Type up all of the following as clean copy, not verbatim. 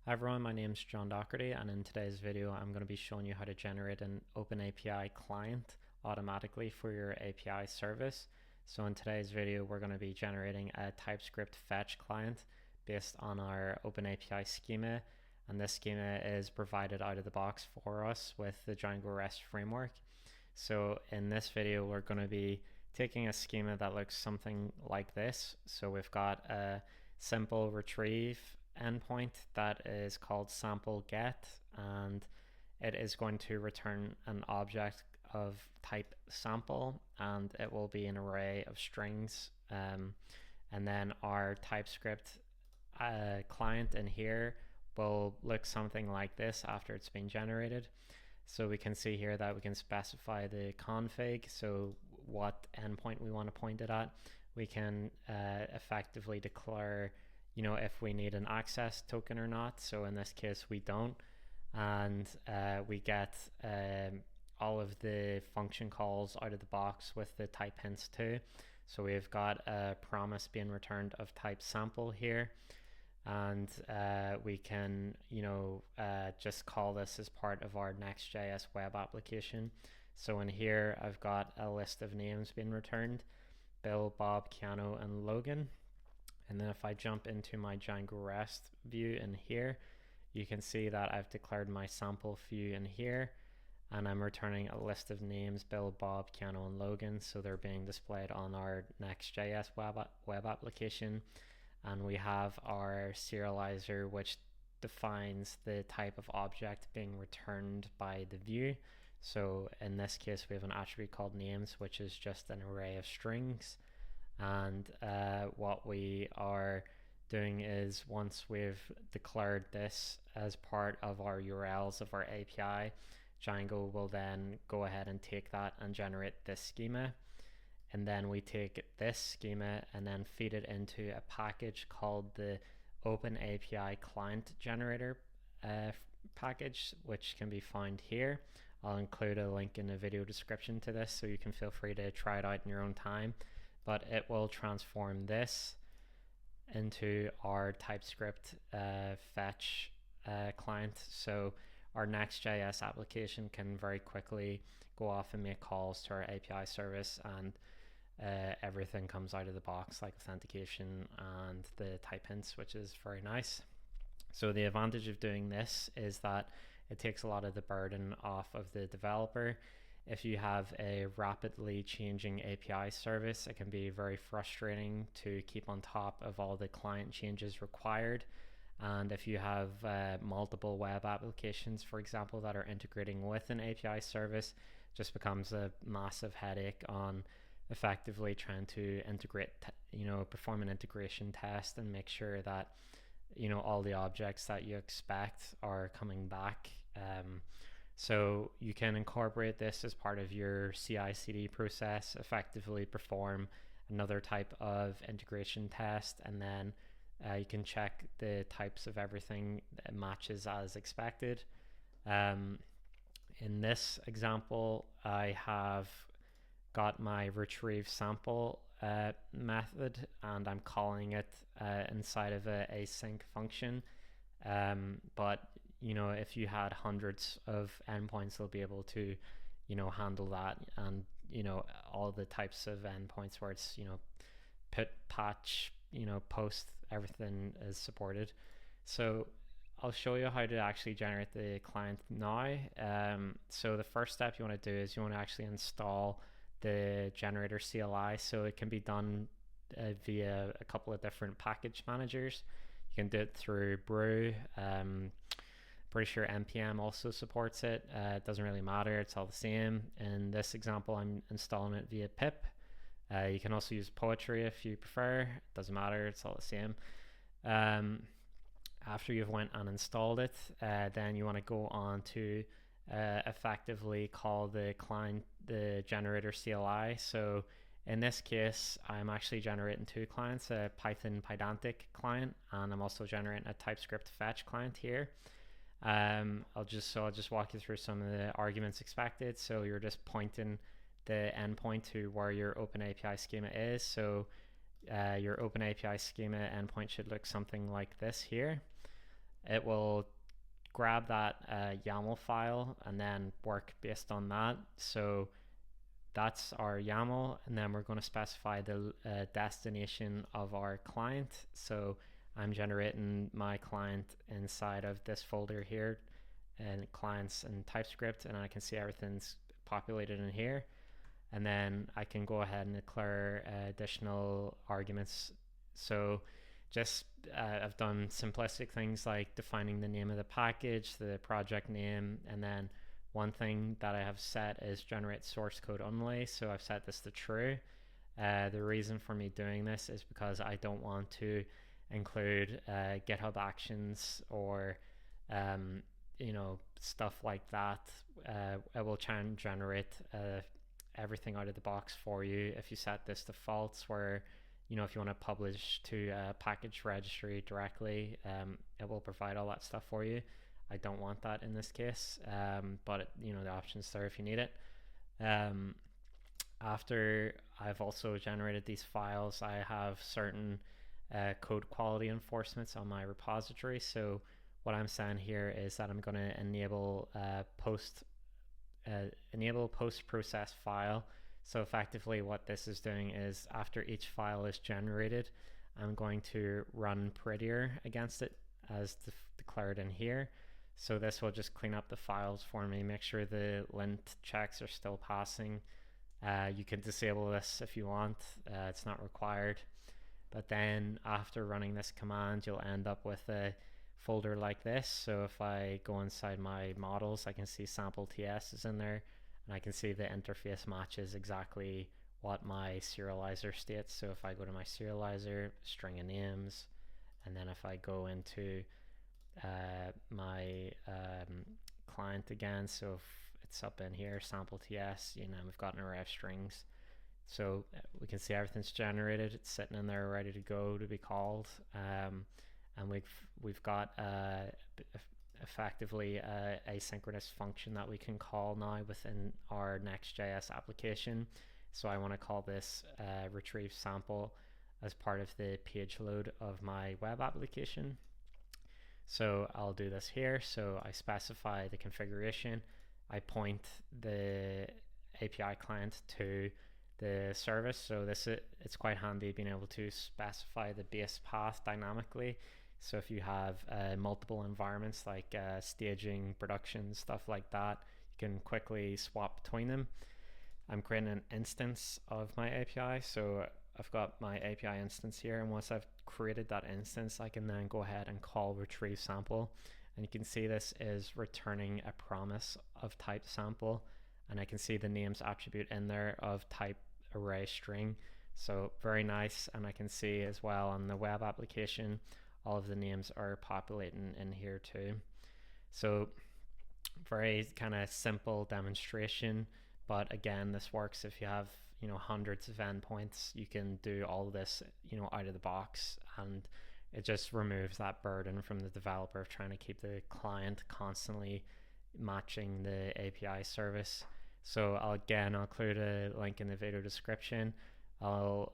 Hi everyone, my name is John Doherty, and in today's video I'm going to be showing you how to generate an OpenAPI client automatically for your API service. So in today's video we're going to be generating a TypeScript fetch client based on our OpenAPI schema, and this schema is provided out of the box for us with the Django REST framework. So in this video we're going to be taking a schema that looks something like this. So we've got a simple retrieve endpoint that is called sample get, and it is going to return an object of type sample, and it will be an array of strings, and then our TypeScript client in here will look something like this after it's been generated. So we can see here that we can specify the config, so what endpoint we want to point it at. We can effectively declare if we need an access token or not. So in this case we don't, and we get all of the function calls out of the box with the type hints too. So we've got a promise being returned of type sample here, and we can just call this as part of our NextJS web application. So in here I've got a list of names being returned: Bill, Bob, Keanu, and Logan. And then if I jump into my Django REST view in here, you can see that I've declared my sample view in here, and I'm returning a list of names: Bill, Bob, Keanu, and Logan. So they're being displayed on our NextJS web application. And we have our serializer, which defines the type of object being returned by the view. So in this case we have an attribute called names, which is just an array of strings. And what we are doing is, once we've declared this as part of our URLs of our API, Django will then go ahead and take that and generate this schema. And then we take this schema and then feed it into a package called the OpenAPI client generator package, which can be found here. I'll include a link in the video description to this, so you can feel free to try it out in your own time. But it will transform this into our TypeScript fetch client. So our Next.js application can very quickly go off and make calls to our API service, and everything comes out of the box, like authentication and the type hints, which is very nice. So the advantage of doing this is that it takes a lot of the burden off of the developer. If you have a rapidly changing API service, it can be very frustrating to keep on top of all the client changes required. And if you have multiple web applications, for example, that are integrating with an API service, it just becomes a massive headache on effectively trying to integrate, perform an integration test and make sure that all the objects that you expect are coming back. So you can incorporate this as part of your CI/CD process, effectively perform another type of integration test, and then you can check the types of everything that matches as expected. In this example, I have got my retrieve sample method, and I'm calling it inside of a async function. But if you had hundreds of endpoints, they'll be able to handle that, and all the types of endpoints where it's put, patch, post, everything is supported. So I'll show you how to actually generate the client now. So the first step you want to do is you want to actually install the generator CLI. So it can be done via a couple of different package managers. You can do it through Brew. Pretty sure npm also supports it. It doesn't really matter, it's all the same. In this example I'm installing it via pip. You can also use Poetry if you prefer, it doesn't matter, it's all the same. After you've went and installed it, then you want to go on to effectively call the client, the generator CLI. So in this case I'm actually generating two clients, a Python Pydantic client, and I'm also generating a TypeScript fetch client here. I'll just walk you through some of the arguments expected. So you're just pointing the endpoint to where your OpenAPI schema is. So your OpenAPI schema endpoint should look something like this here. it will grab that YAML file and then work based on that. So that's our YAML, and then we're going to specify the destination of our client. So I'm generating my client inside of this folder here, and clients and TypeScript, and I can see everything's populated in here. And then I can go ahead and declare additional arguments. So just I've done simplistic things like defining the name of the package, the project name, and then one thing that I have set is generate source code only. So I've set this to true. The reason for me doing this is because I don't want to include GitHub Actions or stuff like that. It will try and generate everything out of the box for you if you set this to false, where if you want to publish to a package registry directly, it will provide all that stuff for you. I don't want that in this case, but the option's there if you need it. After I've also generated these files, I have certain code quality enforcements on my repository. So what I'm saying here is that I'm going to enable post-process file. So effectively what this is doing is after each file is generated, I'm going to run prettier against it as declared in here. So this will just clean up the files for me, make sure the lint checks are still passing. You can disable this if you want, it's not required. But then after running this command, you'll end up with a folder like this. So if I go inside my models, I can see sample TS is in there, and I can see the interface matches exactly what my serializer states. So if I go to my serializer, string of names, and then if I go into my client again, so if it's up in here, sample TS, we've got an array of strings. So we can see everything's generated, it's sitting in there ready to go to be called, and we've got effectively a asynchronous function that we can call now within our Next.js application. So I want to call this retrieve sample as part of the page load of my web application. So I'll do this here. So I specify the configuration, I point the API client to the service. So it's quite handy being able to specify the base path dynamically. So if you have multiple environments like staging, production, stuff like that, you can quickly swap between them. I'm creating an instance of my API. So I've got my API instance here, and once I've created that instance, I can then go ahead and call retrieve sample. And you can see this is returning a promise of type sample, and I can see the names attribute in there of type array string. So very nice. And I can see as well on the web application, all of the names are populating in here too. So very kind of simple demonstration, but again, this works if you have hundreds of endpoints. You can do all of this out of the box, and it just removes that burden from the developer of trying to keep the client constantly matching the API service. So I'll include a link in the video description. I'll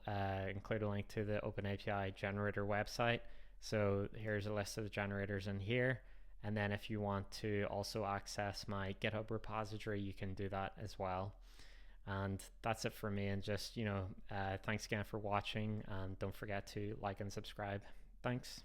include a link to the OpenAPI generator website. So here's a list of the generators in here. And then if you want to also access my GitHub repository, you can do that as well. And that's it for me. And just, thanks again for watching, and don't forget to like and subscribe. Thanks.